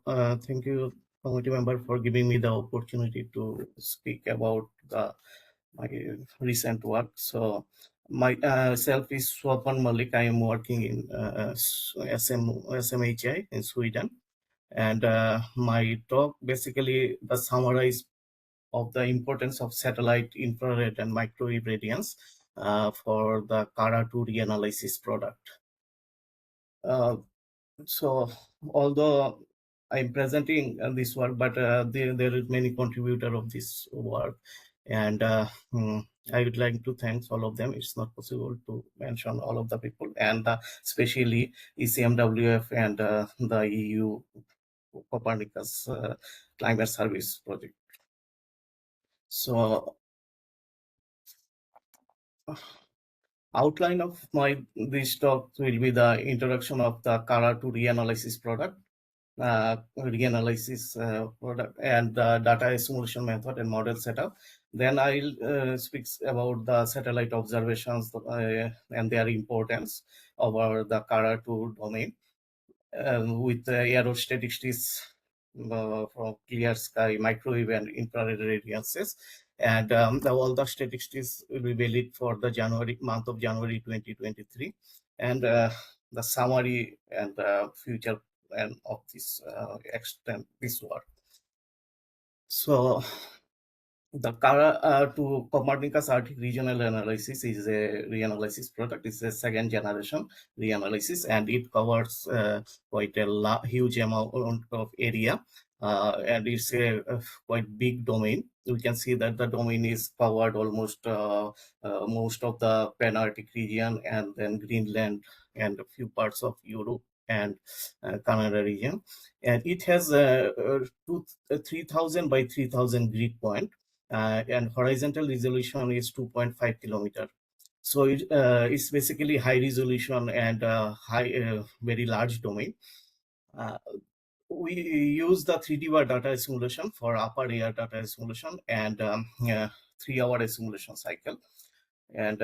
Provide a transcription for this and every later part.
Thank you, committee member, for giving me the opportunity to speak about my recent work. So, my self is Swapan Mallick. I am working in SMHI in Sweden, and my talk basically the summarize of the importance of satellite infrared and microwave radiance for the Cara-2 reanalysis product. Uh, So, although I'm presenting this work, but there is many contributor of this work, and I would like to thank all of them. It's not possible to mention all of the people, and especially ECMWF and the EU Copernicus Climate Service Project. So, outline of my this talk will be the introduction of the Cara-2 reanalysis product, Reanalysis product, and the data assimilation method and model setup. Then I'll speak about the satellite observations and their importance over the Cara-2 domain with aerostatistics from clear sky, microwave, and infrared radiances. And all the statistics will be valid for the month of January 2023. And the summary and future plan of this extent this work. So the to Copernicus Arctic Regional Analysis is a reanalysis product. It's a second generation reanalysis, and it covers quite a huge amount of area, and it's a quite big domain. We can see that the domain is covered almost most of the Pan-Arctic region, and then Greenland and a few parts of Europe and Canada region, and it has 3,000 by 3,000 grid point, and horizontal resolution is 2.5 kilometer. So it's basically high resolution and very large domain. We use the 3D bar data simulation for upper air data simulation and 3-hour simulation cycle, and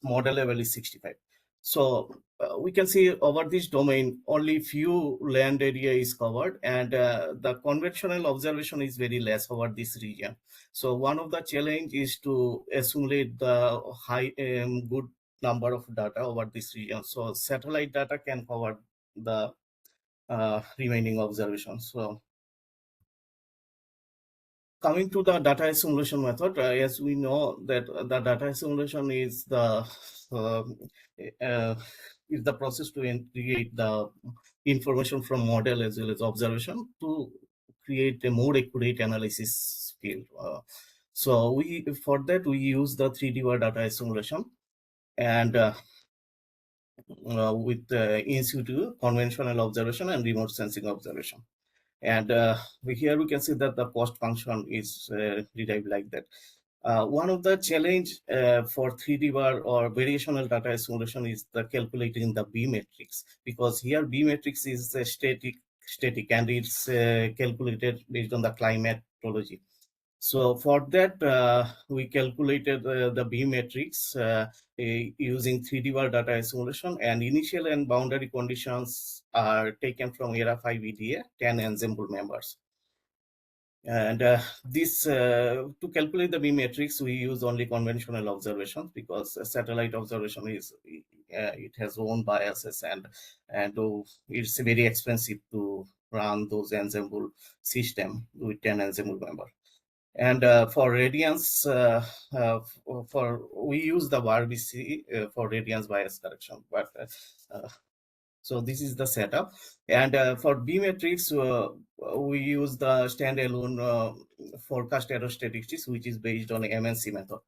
model level is 65. So we can see over this domain only few land area is covered, and the conventional observation is very less over this region. So one of the challenge is to assimilate the high good number of data over this region. So satellite data can cover the remaining observations. So coming to the data assimilation method, as we know that the data assimilation is uh, the process to integrate the information from model as well as observation to create a more accurate analysis field. So for that we use the 3D data assimilation and with in situ conventional observation and remote sensing observation. And here we can see that the cost function is derived like that. One of the challenge for 3D bar or variational data assimilation is the calculating the B matrix, because here B matrix is static and it's calculated based on the climatology. So for that, we calculated the B matrix using 3D bar data assimilation, and initial and boundary conditions are taken from ERA 5 EDA 10 ensemble members. And this to calculate the B matrix, we use only conventional observations, because satellite observation is it has own biases, and it's very expensive to run those ensemble system with 10 ensemble member. And for radiance, for we use the RBC for radiance bias correction. But so this is the setup. And for B matrix, we use the standalone forecast error statistics, which is based on MNC method.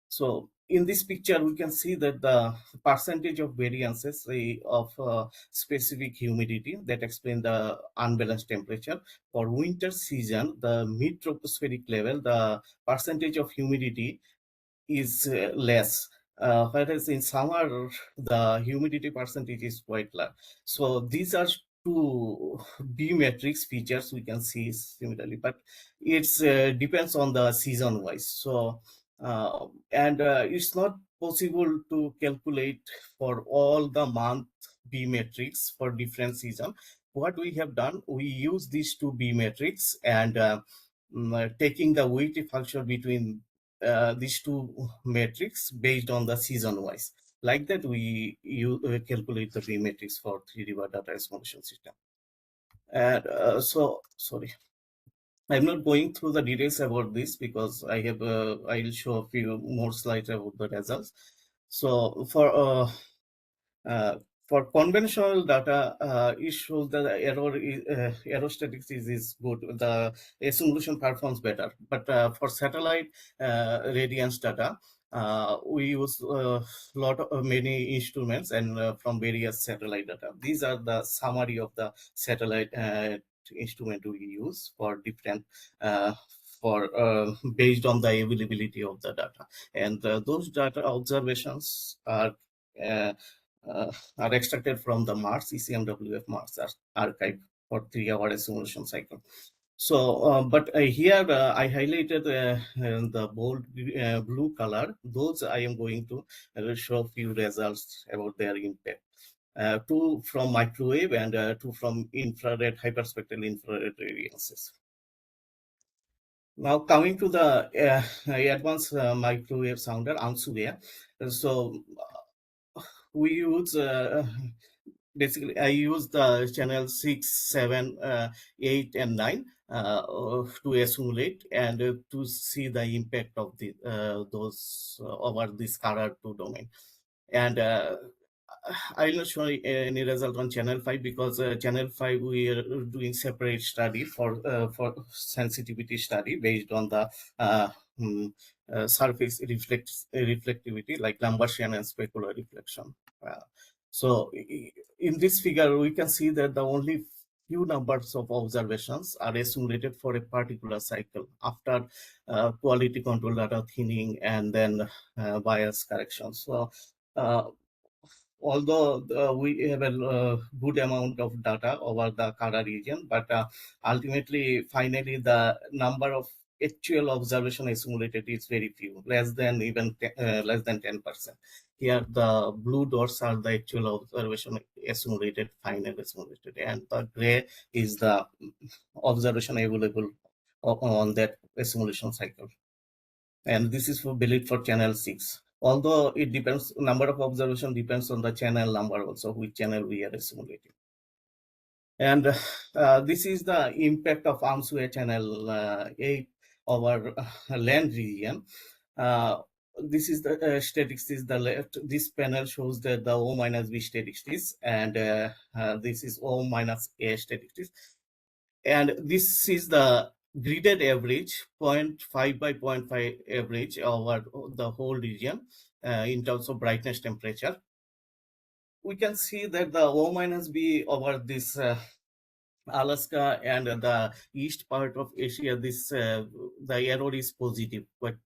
So in this picture, we can see that the percentage of variances of specific humidity that explain the unbalanced temperature. For winter season, the mid tropospheric level, the percentage of humidity is less, whereas in summer the humidity percentage is quite large. So these are two B matrix features we can see similarly, but it's depends on the season wise. So and it's not possible to calculate for all the month B matrix for different season, what we have done, we use these two B matrix and taking the weighted function between these two matrix based on the season wise. Like that, we calculate the B matrix for 3D data estimation system. And sorry, I'm not going through the details about this because I have I'll show a few more slides about the results. So uh, for conventional data, it shows that the error statistics is good. The solution performs better. But for satellite radiance data, we use many instruments and from various satellite data. These are the summary of the satellite instrument we use for different based on the availability of the data, and those data observations uh, are extracted from the Mars ECMWF Mars archive for 3-hour simulation cycle. So, but here I highlighted the bold blue color. Those I am going to show few results about their impact. Two from microwave and two from infrared, hyperspectral infrared radiances. Now coming to the advanced microwave sounder, ANSUWare. So we use basically I use the channel 6, 7, 8 and 9 to assimilate and to see the impact of the those over this color 2 domain. And I will not show any result on channel 5 because channel 5 we are doing separate study for sensitivity study based on the mm, surface reflectivity like Lambert-Shannon and specular reflection. So in this figure, we can see that the only few numbers of observations are assimilated for a particular cycle after quality control data thinning and then bias correction. So although we have a good amount of data over the Kara region, but ultimately, finally, the number of actual observation assimilated is very few, less than 10%. Here, the blue dots are the actual observation assimilated, final assimilated, and the gray is the observation available on that assimilation cycle. And this is for valid for channel 6. Although it depends, number of observation depends on the channel number also, which channel we are simulating. And this is the impact of AMSUA channel 8 over land region. This is the statistics, the left. This panel shows that the O minus B statistics, and this is O minus A statistics. And this is the gridded average 0.5 by 0.5 average over the whole region in terms of brightness temperature. We can see that the O minus B over this Alaska and the east part of Asia, this the error is positive, quite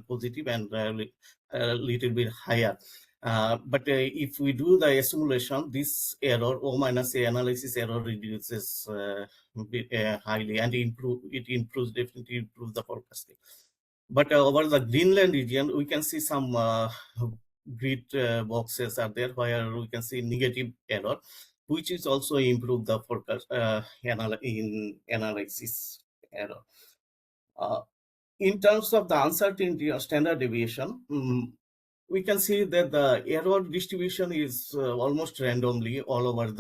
positive and a little bit higher. But if we do the assimilation, this error, O minus A analysis error reduces highly, and it improves, definitely improves the forecasting. But over the Greenland region, we can see some grid boxes are there where we can see negative error, which is also improve the forecast in analysis error. In terms of the uncertainty or standard deviation, we can see that the error distribution is almost randomly all over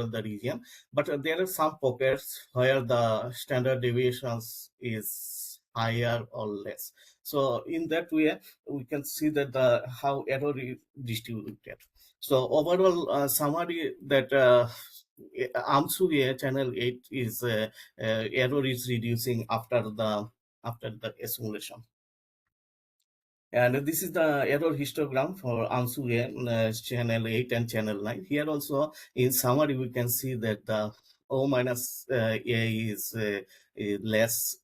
the region, but there are some pockets where the standard deviations is higher or less. So in that way, we can see that the how error is distributed. So overall summary that AMSUA channel 8 is error is reducing after the assimilation. And this is the error histogram for AMSUA channel 8 and channel 9. Here also in summary we can see that the O minus A is less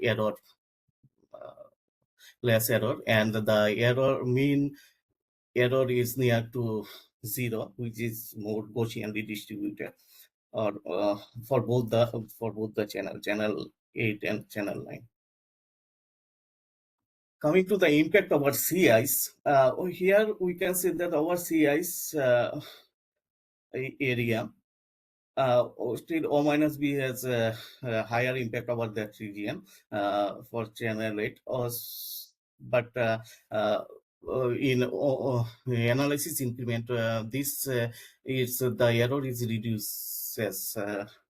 error, and the mean error is near to 0, which is more Gaussianly distributed, or for both the channel 8 and channel 9. Coming to the impact of our sea ice, here we can see that our sea ice area still O minus B has a higher impact over that region for channel 8. But in analysis increment, this is the error is reduces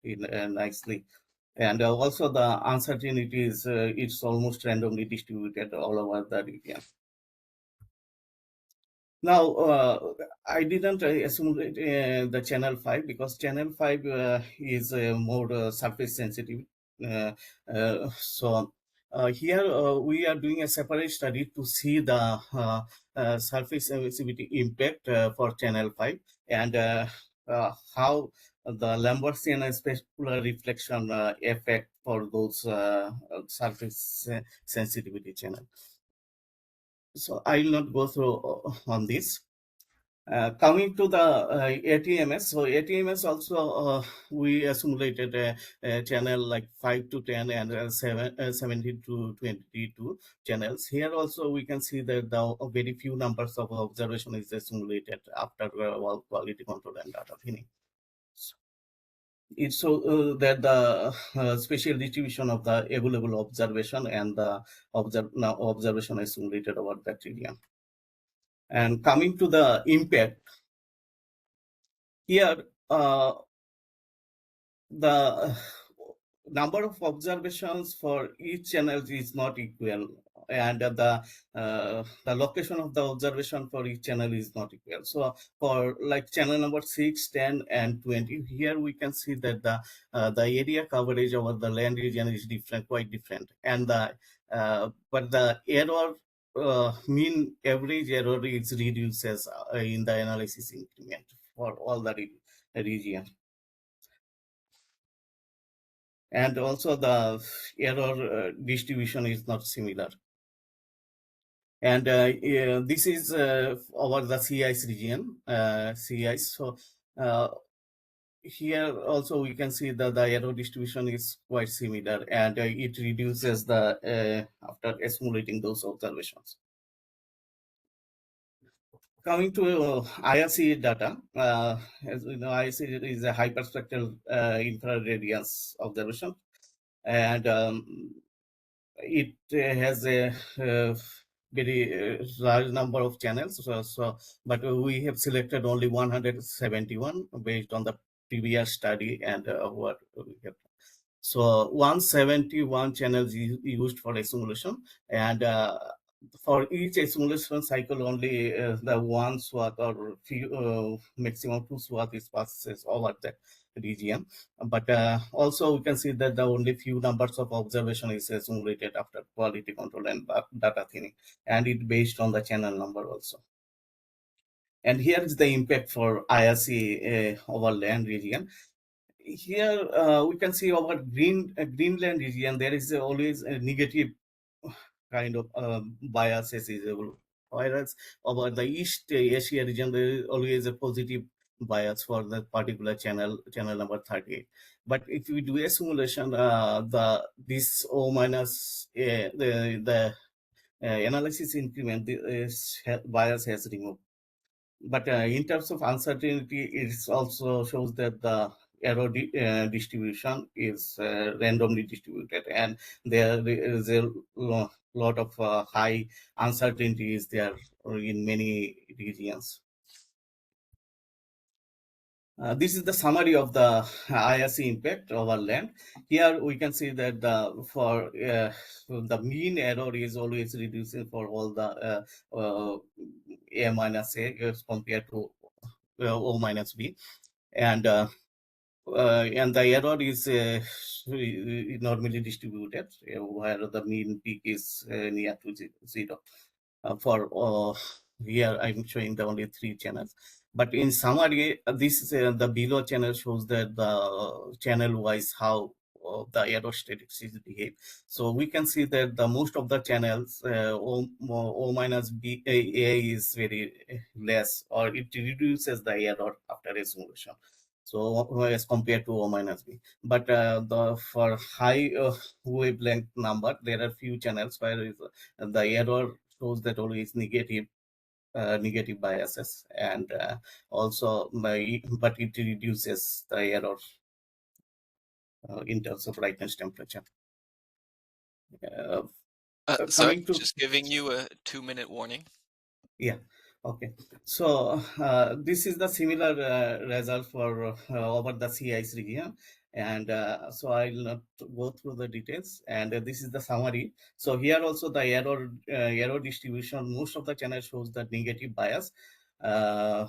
nicely. And also the uncertainty is it's almost randomly distributed all over the region. Now, I didn't assimilate the channel 5 because channel 5 is more surface sensitive. Uh, here we are doing a separate study to see the surface sensitivity impact for channel 5 and how the Lambertian and specular reflection effect for those surface sensitivity channel. So I will not go through on this. Coming to the ATMS, so ATMS also we assimilated a channel like 5 to 10 and 17 to 22 channels. Here also we can see that the very few numbers of observation is assimilated after all quality control and data thinning. It's so that the spatial distribution of the available observation and the observation is simulated over that region. And coming to the impact, here the number of observations for each channel is not equal, and the location of the observation for each channel is not equal. So for like channel number 6, 10, and 20, here we can see that the area coverage over the land region is different, quite different, and but the error mean average error is reduces in the analysis increment for all the region. And also the error distribution is not similar. And this is over the sea ice region, sea ice. So here also we can see that the error distribution is quite similar, and it reduces the after assimilating those observations. Coming to IRC data, as we know, IRC is a hyperspectral infrared radiance observation, and it has a very large number of channels. But we have selected only 171 based on the previous study and what we have. So 171 channels used for assimilation, and for each assimilation cycle, only the one swath or maximum 2 swath is passes over that region. But also we can see that the only few numbers of observation is assimilated after quality control and data thinning, and it based on the channel number also. And here is the impact for IRC over land region. Here we can see over Greenland region, there is always a negative kind of biases is able, whereas over the East Asia region, there is always a positive bias for that particular channel number 38. But if we do a simulation, this O minus the analysis increment, this bias has removed. But in terms of uncertainty, it also shows that the error distribution is randomly distributed, and there is a lot of high uncertainty is there in many regions. This is the summary of the IRC impact over land. Here we can see that for the mean error is always reducing for all the A minus A as compared to O minus B, and the error is normally distributed where the mean peak is near to zero. For here I'm showing the only 3 channels, but in summary this is the below channel shows that the channel wise how the error statistics behave. So we can see that the most of the channels O minus B A is very less, or it reduces the error after resolution, so as compared to O minus B. But for high wavelength number, there are few channels where the error shows that always negative, negative biases, and also but it reduces the error in terms of brightness temperature. Sorry, Coming to just giving you a 2-minute warning. Yeah. Okay. So this is the similar result for over the sea ice region, and so I'll not go through the details. And this is the summary. So here also the error distribution. Most of the channel shows the negative bias, uh,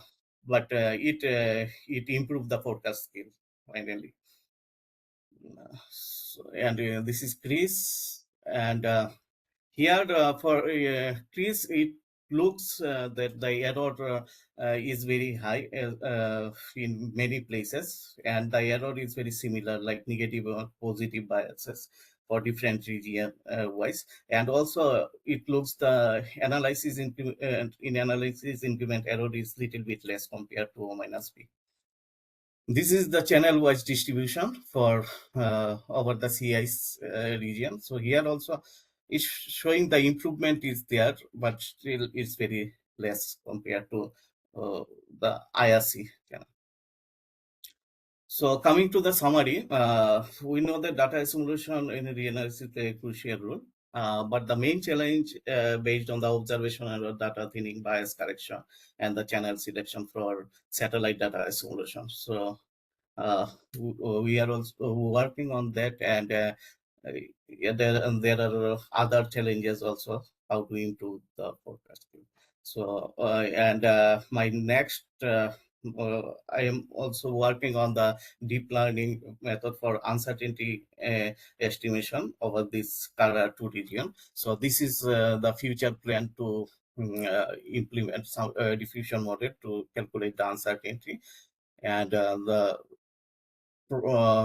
but it improved the forecast skill finally. And this is Chris, and here for Chris, it looks that the error is very high in many places, and the error is very similar, like negative or positive biases for different region wise. And also it looks the analysis in analysis increment error is little bit less compared to O-B. This is the channel-wise distribution for over the CI's region. So here also it's showing the improvement is there, but still it's very less compared to the IRC channel. So coming to the summary, we know that data assimilation in Reanalysis play a crucial role. But the main challenge based on the observation and data thinning, bias correction, and the channel selection for satellite data assimilation. So we are also working on that, and yeah, there are other challenges also, how to improve the forecasting. So and my next I am also working on the deep learning method for uncertainty estimation over this two region. So this is the future plan to implement some diffusion model to calculate the uncertainty, and the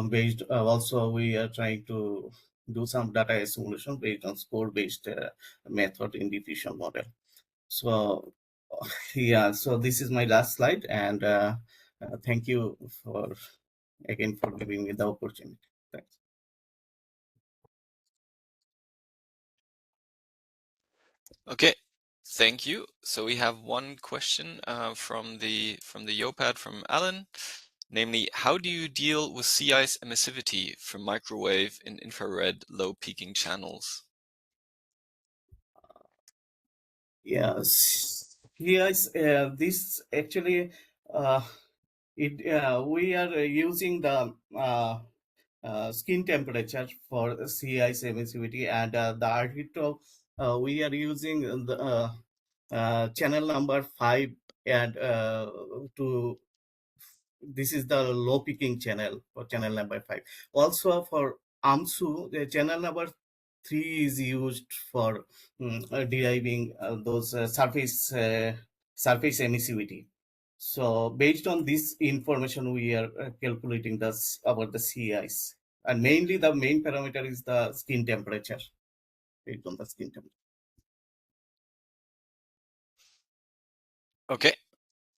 based also we are trying to do some data assimilation based on score based method in diffusion model. So yeah, so this is my last slide, and thank you for again for giving me the opportunity. Thanks. Okay, thank you. So we have one question from the Yopad from Alan, namely, how do you deal with sea ice emissivity from microwave and infrared low peaking channels? Yes, yes. This actually, we are using the skin temperature for sea ice emissivity, and the architecture we are using the channel number 5, and to this is the low peaking channel for channel number 5. Also for AMSU, the channel number 3 is used for deriving those surface emissivity. So based on this information, we are calculating this about the sea ice, and mainly the main parameter is the skin temperature, based on the skin temperature. Okay,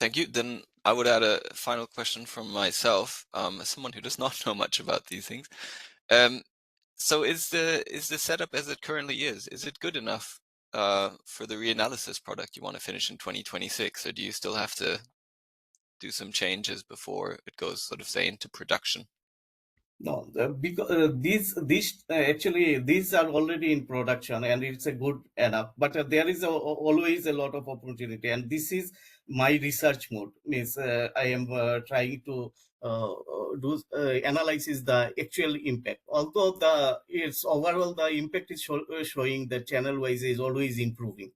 thank you. Then I would add a final question from myself, as someone who does not know much about these things. So is the setup as it currently is it good enough for the reanalysis product you want to finish in 2026, or do you still have to do some changes before it goes, sort of, say, into production? No, because these actually these are already in production, and it's a good enough. But there is always a lot of opportunity, and this is my research mode. Means I am trying to do analysis the actual impact. Although it's overall the impact is showing the channel wise is always improving.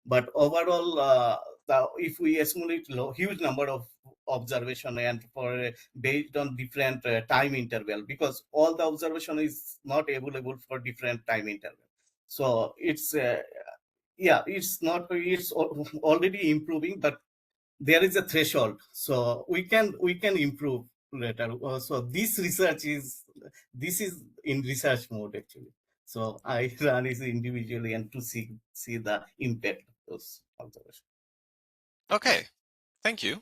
But overall, if we assimilate huge number of observation and for based on different time interval, because all the observation is not available for different time interval. So it's yeah, it's not, it's already improving, but there is a threshold. So we can improve later. So this is in research mode actually. So I run it individually and to see the impact of those observations. Okay, thank you.